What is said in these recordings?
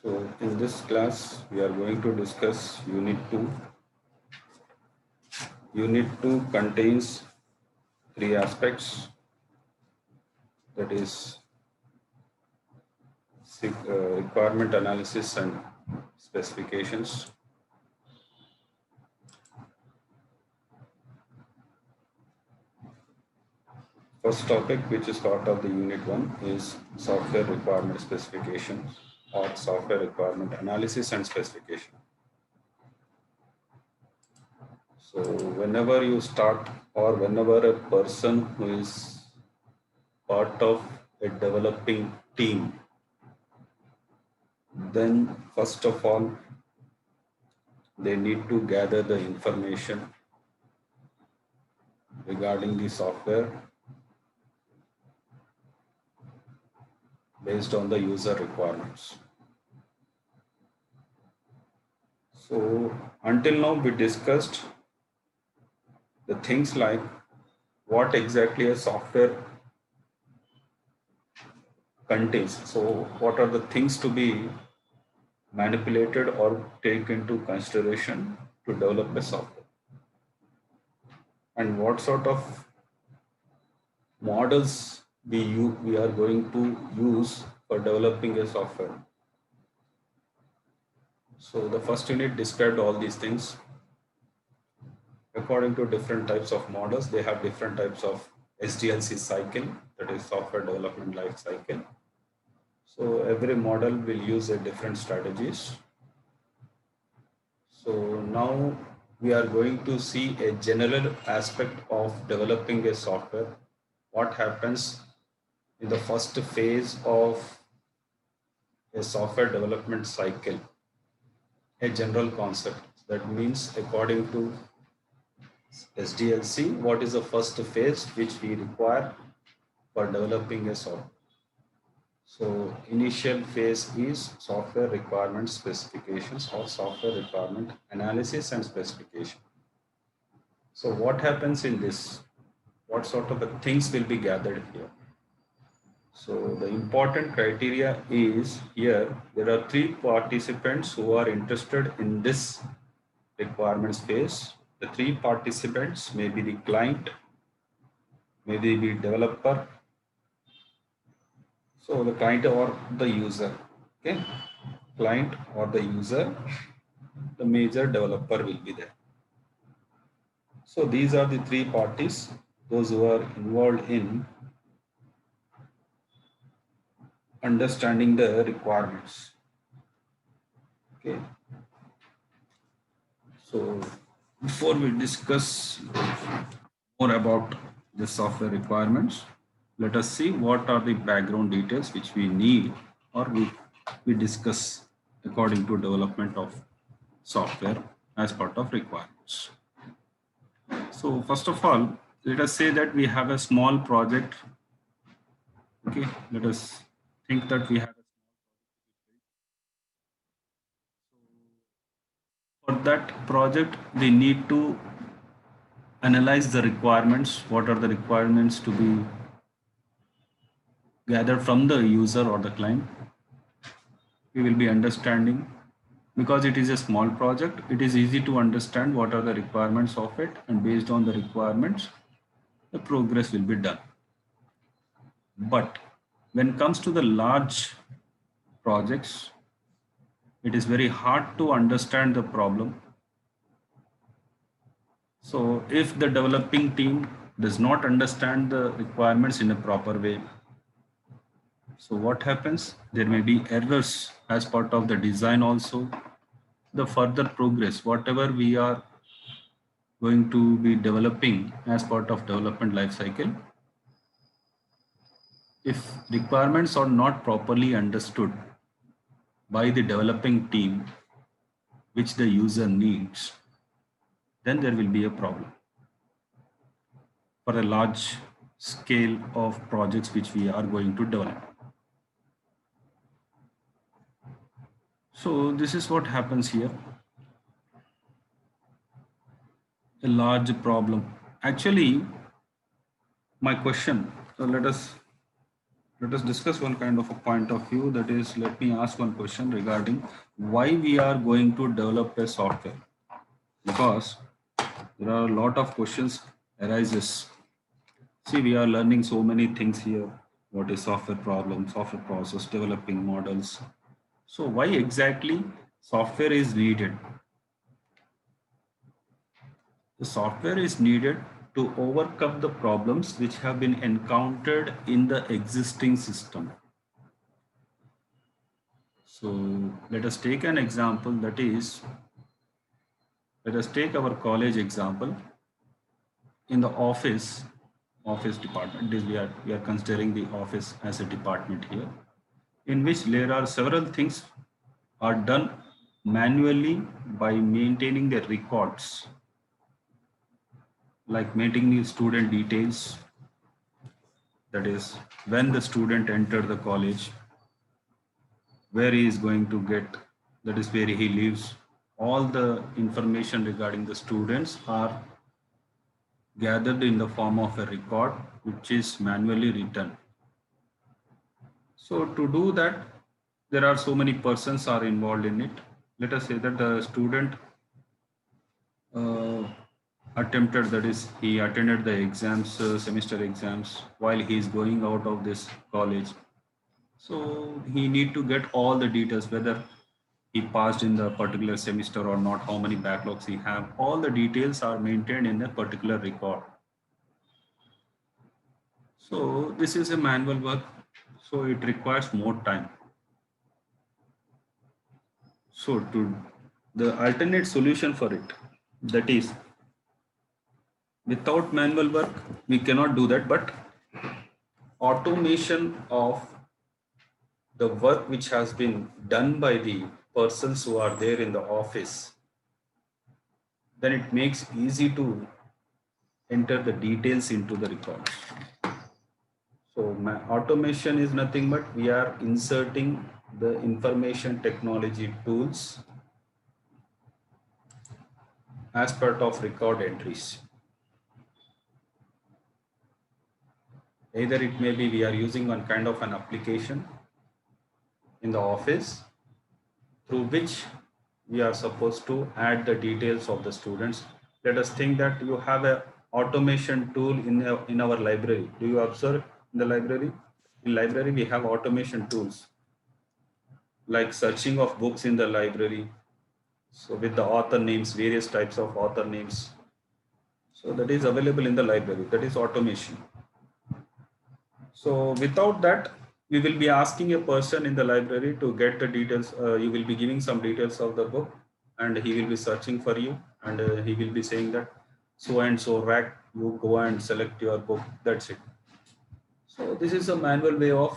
So in this class, we are going to discuss Unit 2. Unit 2 contains three aspects, that is requirement analysis and specifications. First topic, which is part of the Unit 1, is software requirement specification or software requirement analysis and specification. So whenever you start or whenever a person who is part of a developing team, then first of all, they need to gather the information regarding the software based on the user requirements. So until now we discussed the things like what exactly a software contains. So what are the things to be manipulated or take into consideration to develop a software, and what sort of models we are going to use for developing a software. So the first unit described all these things. According to different types of models, they have different types of SDLC cycle, that is software development life cycle. So every model will use a different strategies. So now we are going to see a general aspect of developing a software. What happens in the first phase of a software development cycle, a general concept. That means according to SDLC, what is the first phase which we require for developing a software? So initial phase is software requirement specifications or software requirement analysis and specification. So what happens in this? What sort of things will be gathered here? So the important criteria is here, there are three participants who are interested in this requirements phase. The three participants may be the client, maybe the developer, so the client or the user, okay, client or the user, the major developer will be there. So these are the three parties, those who are involved in understanding the requirements. Okay. So before we discuss more about the software requirements, let us see what are the background details which we need or we discuss according to development of software as part of requirements. So first of all, let us say that we have a small project. Okay, let us think that we have a for that project, we need to analyze the requirements. What are the requirements to be gathered from the user or the client? We will be understanding, because it is a small project, it is easy to understand what are the requirements of it, and based on the requirements, the progress will be done. But when it comes to the large projects, it is very hard to understand the problem. So if the developing team does not understand the requirements in a proper way, so what happens? There may be errors as part of the design also. The further progress, whatever we are going to be developing as part of development life cycle, if requirements are not properly understood by the developing team, which the user needs, then there will be a problem for a large scale of projects which we are going to develop. So this is what happens here. A large problem. Actually, my question, so let us Let us discuss one kind of a point of view. That is, let me ask one question regarding why we are going to develop a software. Because there are a lot of questions arises. See, we are learning so many things here. What is software problem, software process, developing models. So why exactly software is needed? The software is needed to overcome the problems which have been encountered in the existing system. So let us take an example, that is, let us take our college example. In the office department, is we are considering the office as a department here, in which there are several things are done manually by maintaining the records, like maintaining the student details, that is when the student entered the college, where he is going to get, that is where he lives. All the information regarding the students are gathered in the form of a record which is manually written. So to do that, there are so many persons are involved in it. Let us say that the student uh, attempted, that is he attended the exams, semester exams, while he is going out of this college. So he need to get all the details, whether he passed in the particular semester or not, how many backlogs he have. All the details are maintained in a particular record. So this is a manual work, so it requires more time. So to the alternate solution for it, that is, without manual work, we cannot do that, but automation of the work which has been done by the persons who are there in the office, then it makes easy to enter the details into the record. So automation is nothing but we are inserting the information technology tools as part of record entries. Either it may be we are using one kind of an application in the office through which we are supposed to add the details of the students. Let us think that you have a automation tool in our library. Do you observe in the library? In library, we have automation tools like searching of books in the library. So with the author names, various types of author names. So that is available in the library. That is automation. So without that, we will be asking a person in the library to get the details. You will be giving some details of the book, and he will be searching for you, and he will be saying that so and so rack, you go and select your book. That's it. So this is a manual way of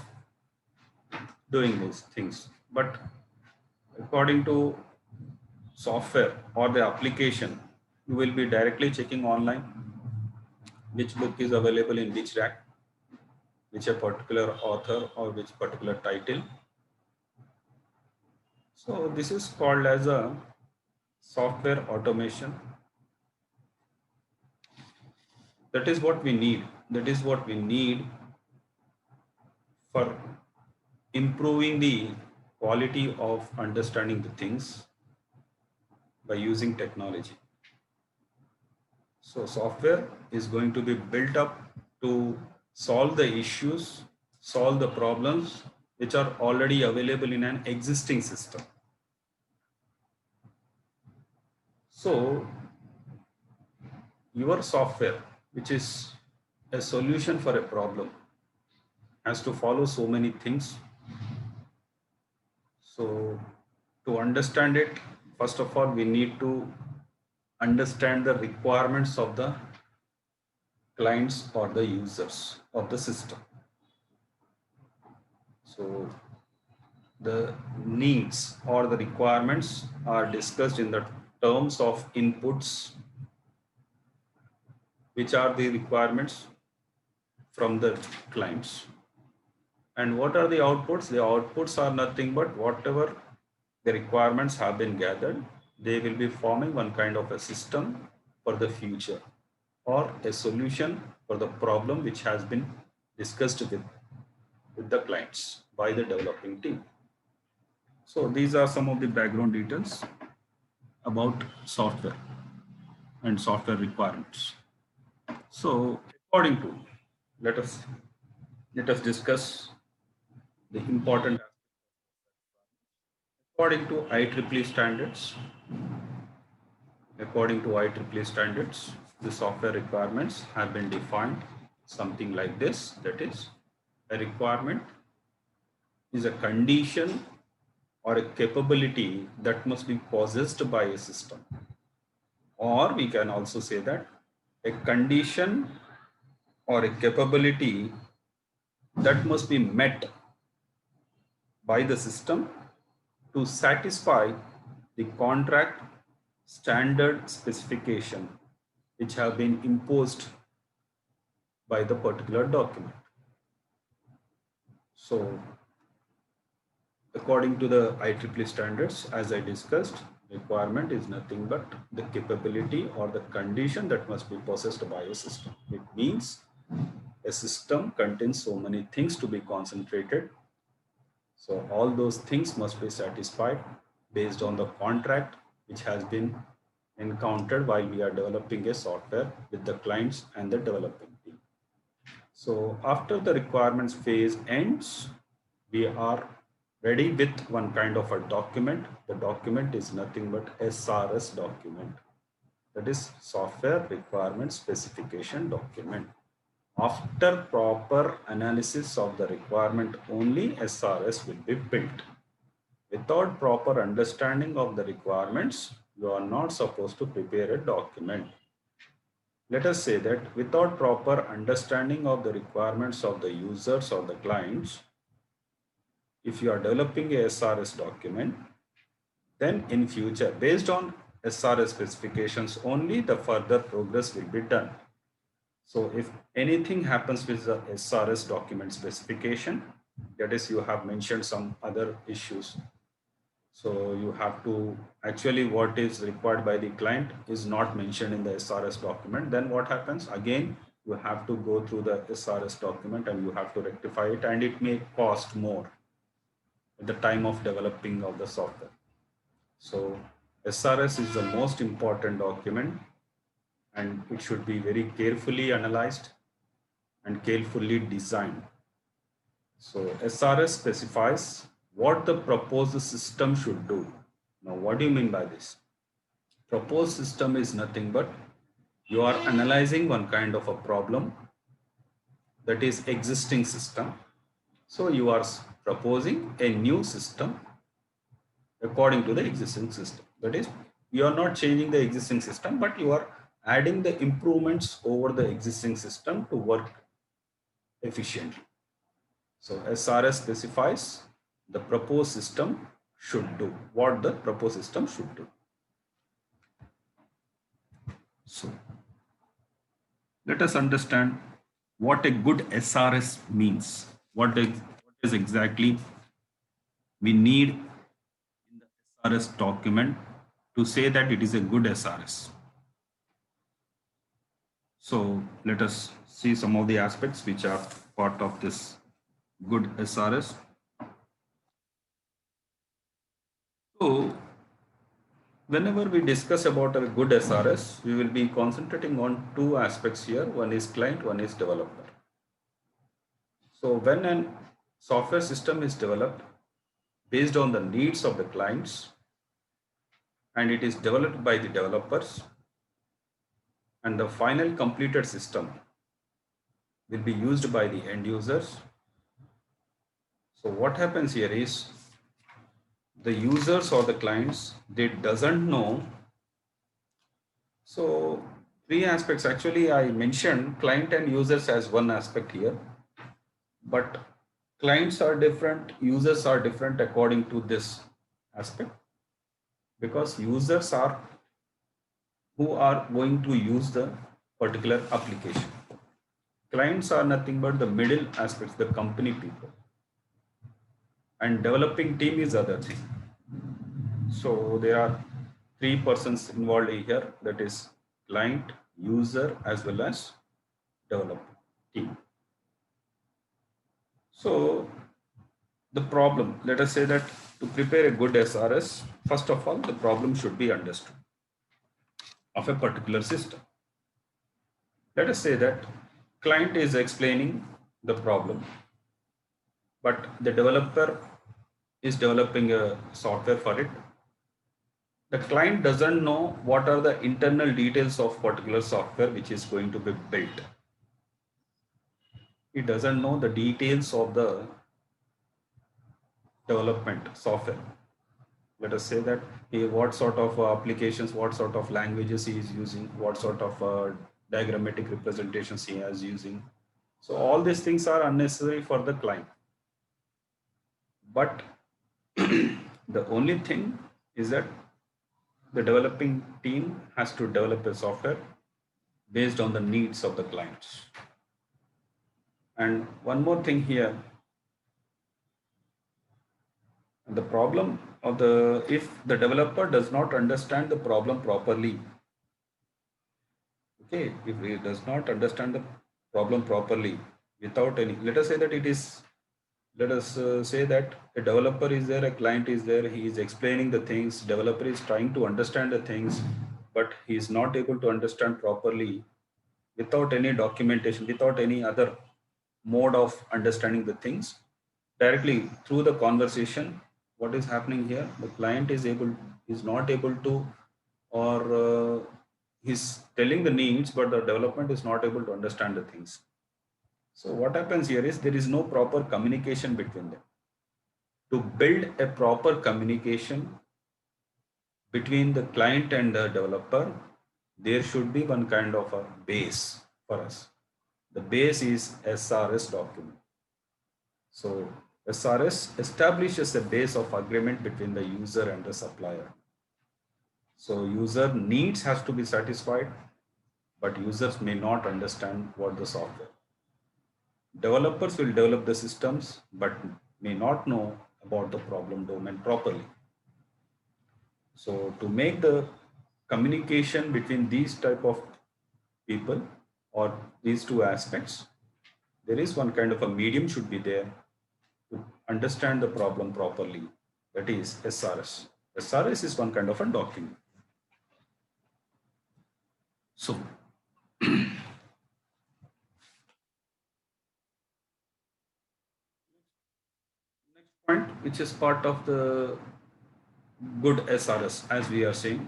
doing these things. But according to software or the application, you will be directly checking online which book is available in which rack, which a particular author or which particular title. So this is called as a software automation. That is what we need. That is what we need for improving the quality of understanding the things by using technology. So software is going to be built up to solve the issues, solve the problems which are already available in an existing system. So your software, which is a solution for a problem, has to follow so many things. So to understand it, first of all, we need to understand the requirements of the clients or the users of the system. So the needs or the requirements are discussed in the terms of inputs, which are the requirements from the clients. And what are the outputs? The outputs are nothing but whatever the requirements have been gathered, they will be forming one kind of a system for the future or a solution for the problem which has been discussed with. with the clients by the developing team. So these are some of the background details about software and software requirements. So according to, let us discuss the important aspects. According to IEEE standards, the software requirements have been defined something like this. That is, a requirement is a condition or a capability that must be possessed by a system. Or we can also say that a condition or a capability that must be met by the system to satisfy the contract standard specification which have been imposed by the particular document. So according to the IEEE standards, as I discussed, requirement is nothing but the capability or the condition that must be possessed by a system. It means a system contains so many things to be concentrated. So all those things must be satisfied based on the contract which has been encountered while we are developing a software with the clients and the developing team. So after the requirements phase ends, we are ready with one kind of a document. The document is nothing but SRS document. That is software requirement specification document. After proper analysis of the requirement, only SRS will be built. Without proper understanding of the requirements, you are not supposed to prepare a document. Let us say that without proper understanding of the requirements of the users or the clients, if you are developing a SRS document, then in future, based on SRS specifications only, the further progress will be done. So if anything happens with the SRS document specification, that is, you have mentioned some other issues. So you have to actually what is required by the client is not mentioned in the SRS document. Then what happens? Again, you have to go through the SRS document and you have to rectify it, and it may cost more at the time of developing of the software. So SRS is the most important document, and it should be very carefully analyzed and carefully designed. So SRS specifies what the proposed system should do. Now, what do you mean by this? Proposed system is nothing but you are analyzing one kind of a problem that is existing system. So you are proposing a new system according to the existing system. That is, you are not changing the existing system, but you are adding the improvements over the existing system to work efficiently. So SRS specifies the proposed system should do, what the proposed system should do. So let us understand what a good SRS means. What is exactly we need in the SRS document to say that it is a good SRS. So let us see some of the aspects which are part of this good SRS. So whenever we discuss about a good SRS, we will be concentrating on two aspects here. One is client, one is developer. So when a software system is developed based on the needs of the clients and it is developed by the developers, and the final completed system will be used by the end users. So what happens here is the users or the clients, they doesn't know. So three aspects, actually I mentioned client and users as one aspect here, but clients are different, users are different according to this aspect, because users are who are going to use the particular application. Clients are nothing but the middle aspects, the company people, and developing team is other thing. So there are three persons involved here, that is client, user, as well as developer team. So the problem, let us say that to prepare a good SRS, first of all, the problem should be understood of a particular system. Let us say that client is explaining the problem, but the developer is developing a software for it. The client doesn't know what are the internal details of particular software which is going to be built. He doesn't know the details of the development software. Let us say that what sort of applications, what sort of languages he is using, what sort of diagrammatic representations he is using. So all these things are unnecessary for the client. But the only thing is that the developing team has to develop a software based on the needs of the clients. And one more thing here, the problem of the, if the developer does not understand the problem properly, okay, if he does not understand the problem properly without any, let us say that it is, let us say that a developer is there, a client is there, he is explaining the things, developer is trying to understand the things, but he is not able to understand properly without any documentation, without any other mode of understanding the things. Directly through the conversation, what is happening here? The client is not able to, or he's telling the needs, but the development is not able to understand the things. So what happens here is there is no proper communication between them. To build a proper communication between the client and the developer, there should be one kind of a base for us. The base is SRS document. So SRS establishes a base of agreement between the user and the supplier. So user needs has to be satisfied, but users may not understand what the software. Developers will develop the systems, but may not know about the problem domain properly. So to make the communication between these type of people or these two aspects, there is one kind of a medium should be there to understand the problem properly. That is SRS. SRS is one kind of a document. So next point, which is part of the good SRS, as we are saying,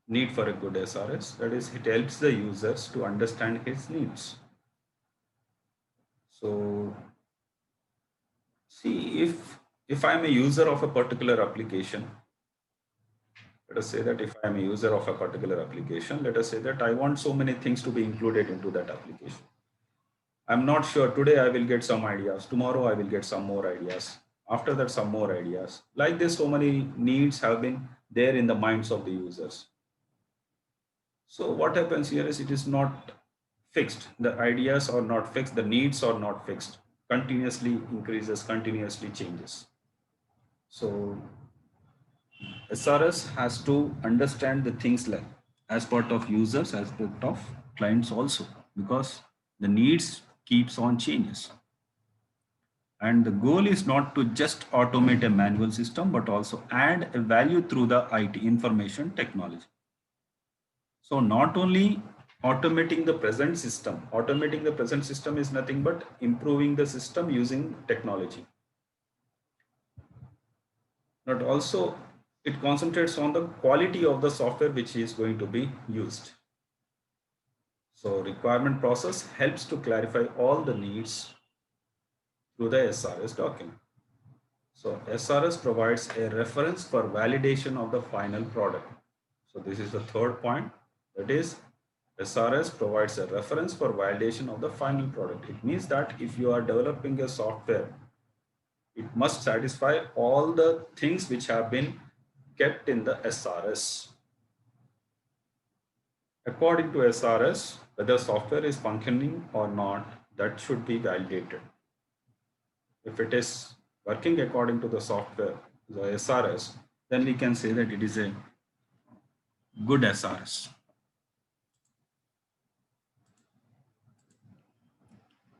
need for a good SRS, that is, it helps the users to understand his needs. So see, if I'm a user of a particular application, let us say that if I'm a user of a particular application, let us say that I want so many things to be included into that application. I'm not sure, today I will get some ideas, tomorrow I will get some more ideas, after that some more ideas. Like this, so many needs have been there in the minds of the users. So what happens here is it is not fixed. The ideas are not fixed, the needs are not fixed. Continuously increases, continuously changes. So SRS has to understand the things like as part of users, as part of clients also, because the needs keeps on changes. And the goal is not to just automate a manual system, but also add a value through the IT, information technology. So not only automating the present system is nothing but improving the system using technology. But also it concentrates on the quality of the software which is going to be used. So requirement process helps to clarify all the needs through the SRS document. So SRS provides a reference for validation of the final product. So this is the third point. That is, SRS provides a reference for validation of the final product. It means that if you are developing a software, it must satisfy all the things which have been kept in the SRS. According to SRS, whether software is functioning or not, that should be validated. If it is working according to the software, the SRS, then we can say that it is a good SRS.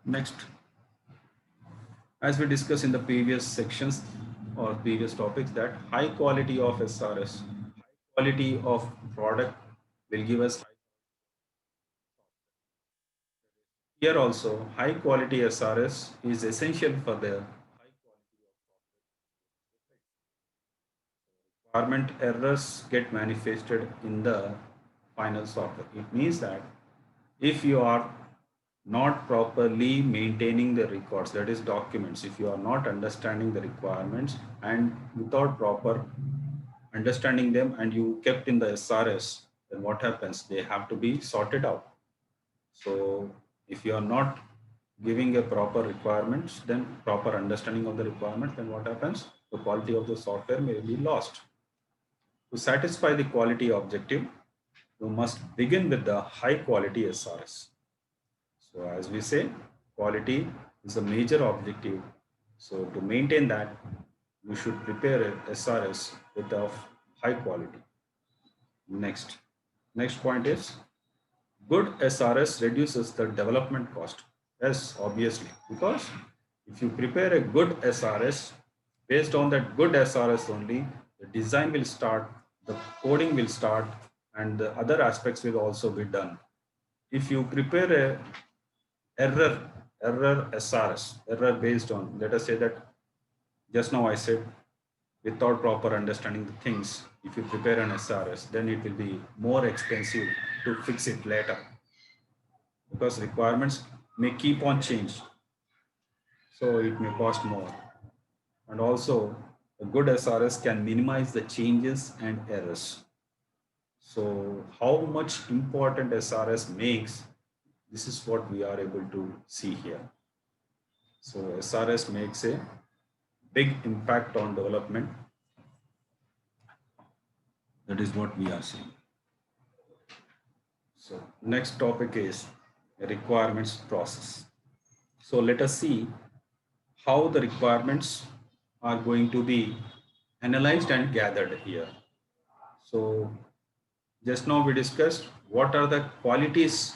Next, As we discussed in the previous sections or previous topics, that high quality of SRS, high quality of product will give us here also high quality SRS is essential for the high quality of requirement errors get manifested in the final software. It means that if you are not properly maintaining the records, that is documents, if you are not understanding the requirements and without proper understanding them and you kept in the SRS, then what happens? They have to be sorted out. So if you are not giving a proper requirements, then proper understanding of the requirements, then what happens? The quality of the software may be lost. To satisfy the quality objective, you must begin with the high quality SRS. So as we say, quality is a major objective. So to maintain that, you should prepare a SRS with of high quality. Next point is good SRS reduces the development cost. Yes, obviously, because if you prepare a good SRS, based on that good SRS only, the design will start, the coding will start, and the other aspects will also be done. If you prepare a error SRS, error based on, let us say that just now I said, without proper understanding the things, if you prepare an SRS, then it will be more expensive to fix it later because requirements may keep on change. So it may cost more. And also a good SRS can minimize the changes and errors. So how much important SRS makes, this is what we are able to see here. So SRS makes a big impact on development. That is what we are seeing. So next topic is requirements process. So let us see how the requirements are going to be analyzed and gathered here. So just now we discussed what are the qualities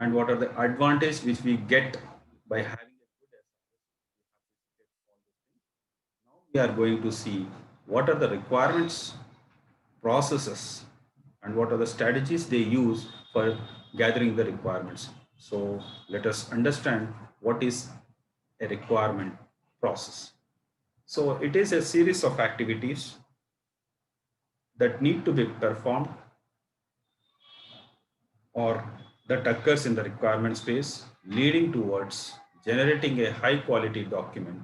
and what are the advantages which we get by having a good SRS. Now we are going to see what are the requirements, processes, and what are the strategies they use for gathering the requirements. So let us understand what is a requirement process. So it is a series of activities that need to be performed or that occurs in the requirement space, leading towards generating a high quality document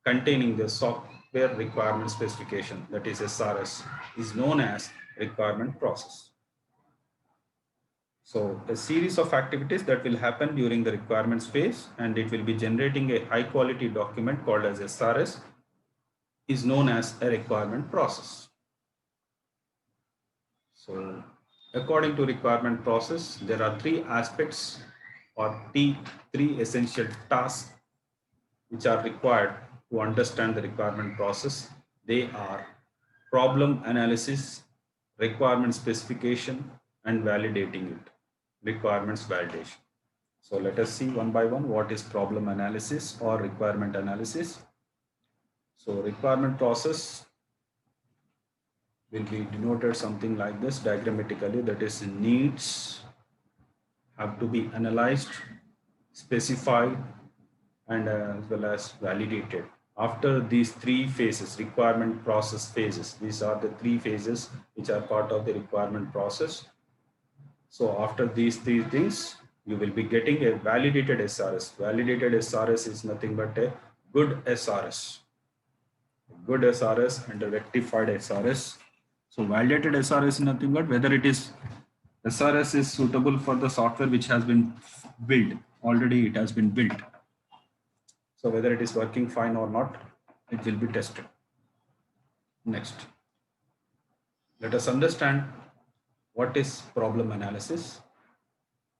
containing the software requirement specification, that is SRS, is known as requirement process. So a series of activities that will happen during the requirements phase, and it will be generating a high quality document called as SRS, is known as a requirement process. So according to requirement process, there are three aspects or three essential tasks which are required to understand the requirement process. They are problem analysis, requirement specification, and validating it, requirements validation. So let us see one by one what is problem analysis or requirement analysis. So requirement process will be denoted something like this diagrammatically, that is needs have to be analyzed, specified, and as well as validated. After these three phases, requirement process phases, these are the three phases which are part of the requirement process. So after these three things, you will be getting a validated SRS. Validated SRS is nothing but a good SRS. Good SRS and a rectified SRS. So validated SRS is nothing but whether it is SRS is suitable for the software which has been built. Already it has been built. So whether it is working fine or not, it will be tested. Next, let us understand what is problem analysis.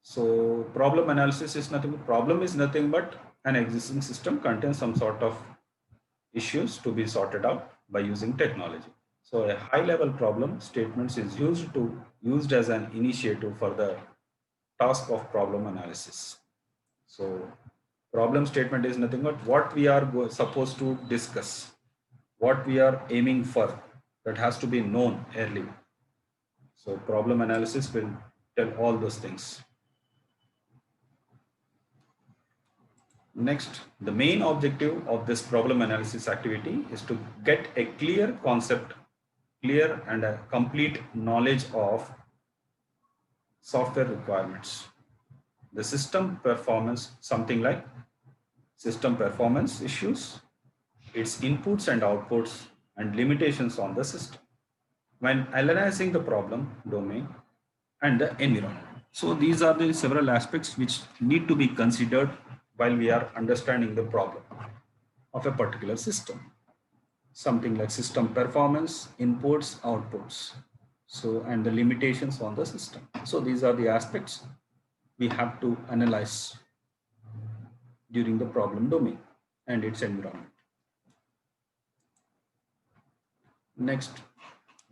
So problem analysis is nothing, problem is nothing but an existing system contains some sort of issues to be sorted out by using technology. So a high level problem statements is used as an initiative for the task of problem analysis. So Problem statement is nothing but what we are supposed to discuss, what we are aiming for. That has to be known early. So problem analysis will tell all those things. Next, the main objective of this problem analysis activity is to get a clear concept, clear and a complete knowledge of software requirements. The system performance, something like system performance issues, its inputs and outputs, and limitations on the system when analyzing the problem domain and the environment. So these are the several aspects which need to be considered while we are understanding the problem of a particular system. Something like system performance, inputs, outputs. So, and the limitations on the system. So these are the aspects we have to analyze during the problem domain and its environment. Next,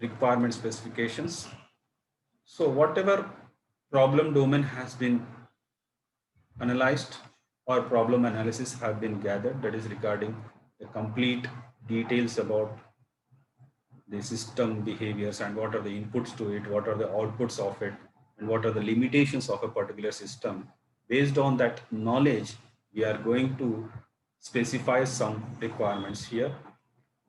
requirement specifications. So whatever problem domain has been analyzed or problem analysis have been gathered, that is regarding the complete details about the system behaviors and what are the inputs to it, what are the outputs of it, and what are the limitations of a particular system. Based on that knowledge, we are going to specify some requirements here.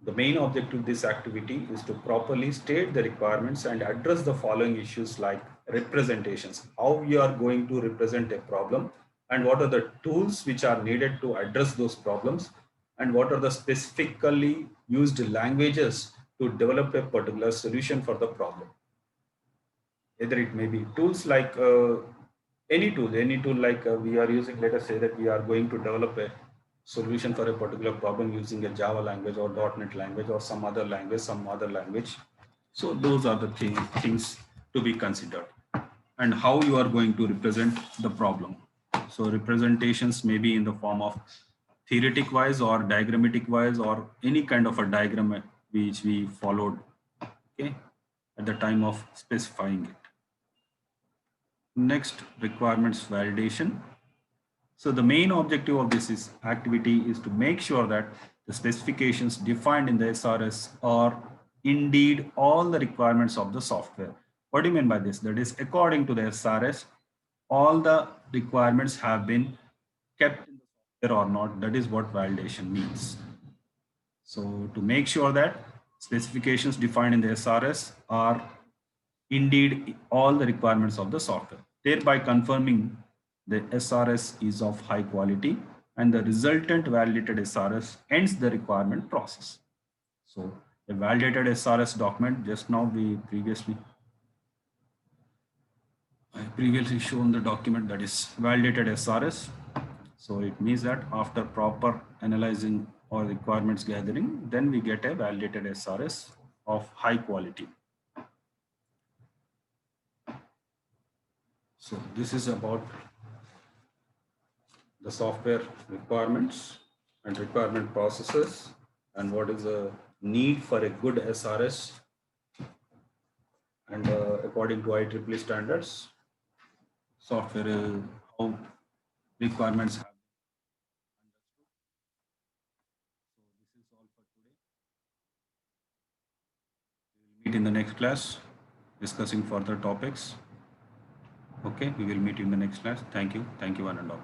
The main objective of this activity is to properly state the requirements and address the following issues like representations, how you are going to represent a problem, and what are the tools which are needed to address those problems, and what are the specifically used languages to develop a particular solution for the problem. Either it may be tools like any tool like we are using, let us say that we are going to develop a solution for a particular problem using a Java language or .NET language or some other language. So those are the things to be considered, and how you are going to represent the problem. So representations may be in the form of theoretic wise or diagrammatic wise or any kind of a diagram which we followed, okay, at the time of specifying it. Next, requirements validation. So the main objective of this activity is to make sure that the specifications defined in the SRS are indeed all the requirements of the software. What do you mean by this? That is, according to the SRS, all the requirements have been kept in the software or not. That is what validation means. So to make sure that specifications defined in the SRS are indeed all the requirements of the software, thereby confirming the SRS is of high quality and the resultant validated SRS ends the requirement process. So the validated SRS document, just now I previously shown the document that is validated SRS. So it means that after proper analyzing or requirements gathering, then we get a validated SRS of high quality. So this is about the software requirements and requirement processes and what is the need for a good SRS and according to IEEE standards, software how requirements have been understood. So this is all for today. We will meet in the next class discussing further topics. Okay, we will meet in the next class. Thank you one and all.